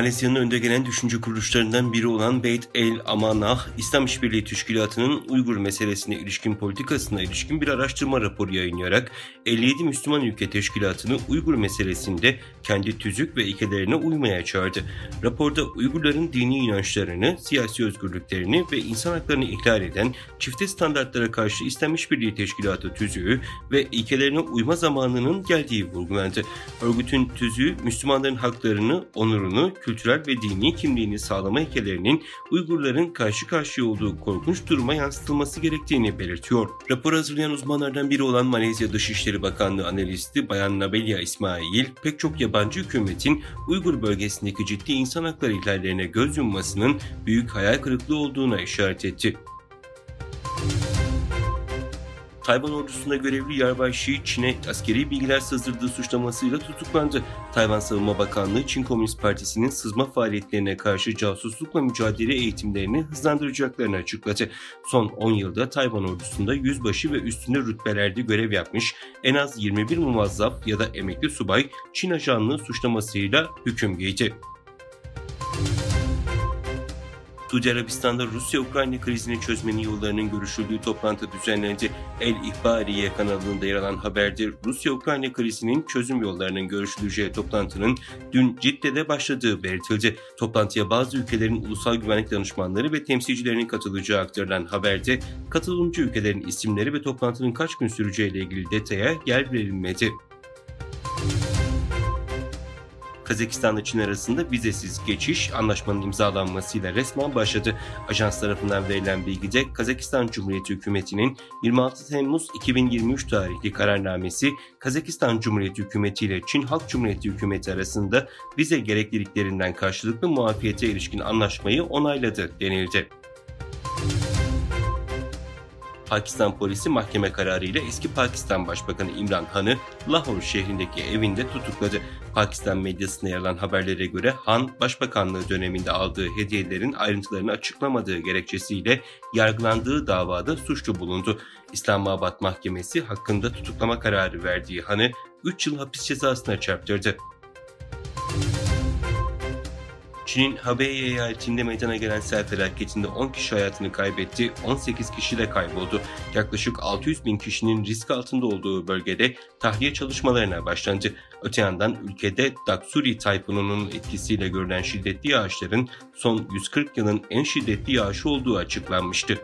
Malezya'nın önde gelen düşünce kuruluşlarından biri olan Beit el Amanah, İslam İşbirliği Teşkilatı'nın Uygur meselesine ilişkin politikasına ilişkin bir araştırma raporu yayınlayarak 57 Müslüman ülke teşkilatını Uygur meselesinde kendi tüzük ve ilkelerine uymaya çağırdı. Raporda Uygurların dini inançlarını, siyasi özgürlüklerini ve insan haklarını ihlal eden çifte standartlara karşı İslam İşbirliği Teşkilatı tüzüğü ve ilkelerine uyma zamanının geldiği vurgulandı. Örgütün tüzüğü Müslümanların haklarını, onurunu, kültürel ve dini kimliğini sağlama ilkelerinin Uygurların karşı karşıya olduğu korkunç duruma yansıtılması gerektiğini belirtiyor. Raporu hazırlayan uzmanlardan biri olan Malezya Dışişleri Bakanlığı analisti Bayan Nabelia İsmail, pek çok yabancı hükümetin Uygur bölgesindeki ciddi insan hakları ihlallerine göz yummasının büyük hayal kırıklığı olduğuna işaret etti. Tayvan ordusunda görevli Yarbay Shi, Çin'e askeri bilgiler sızdırdığı suçlamasıyla tutuklandı. Tayvan Savunma Bakanlığı, Çin Komünist Partisi'nin sızma faaliyetlerine karşı casuslukla mücadele eğitimlerini hızlandıracaklarını açıkladı. Son 10 yılda Tayvan ordusunda yüzbaşı ve üstünde rütbelerde görev yapmış en az 21 muvazzaf ya da emekli subay Çin ajanlığı suçlamasıyla hüküm giydi. Suudi Arabistan'da Rusya-Ukrayna krizini çözmenin yollarının görüşüldüğü toplantı düzenlendi. El İhbariye kanalında yer alan haberde Rusya-Ukrayna krizinin çözüm yollarının görüşüleceği toplantının dün Cidde'de başladığı belirtildi. Toplantıya bazı ülkelerin ulusal güvenlik danışmanları ve temsilcilerinin katılacağı aktarılan haberde katılımcı ülkelerin isimleri ve toplantının kaç gün süreceğiyle ilgili detaya yer verilmedi. Kazakistan ile Çin arasında vizesiz geçiş anlaşmanın imzalanmasıyla resmen başladı. Ajans tarafından verilen bilgide Kazakistan Cumhuriyeti Hükümeti'nin 26 Temmuz 2023 tarihli kararnamesi Kazakistan Cumhuriyeti Hükümeti ile Çin Halk Cumhuriyeti Hükümeti arasında vize gerekliliklerinden karşılıklı muafiyete ilişkin anlaşmayı onayladı denildi. Pakistan polisi mahkeme kararıyla eski Pakistan Başbakanı İmran Han'ı Lahore şehrindeki evinde tutukladı. Pakistan medyasında yer alan haberlere göre Han, başbakanlığı döneminde aldığı hediyelerin ayrıntılarını açıklamadığı gerekçesiyle yargılandığı davada suçlu bulundu. İslamabad Mahkemesi hakkında tutuklama kararı verdiği Han'ı 3 yıl hapis cezasına çarptırdı. Çin'in Hebei eyaletinde meydana gelen sel felaketinde 10 kişi hayatını kaybetti, 18 kişi de kayboldu. Yaklaşık 600 bin kişinin risk altında olduğu bölgede tahliye çalışmalarına başlandı. Öte yandan ülkede Daksuri tayfununun etkisiyle görülen şiddetli yağışların son 140 yılın en şiddetli yağışı olduğu açıklanmıştı.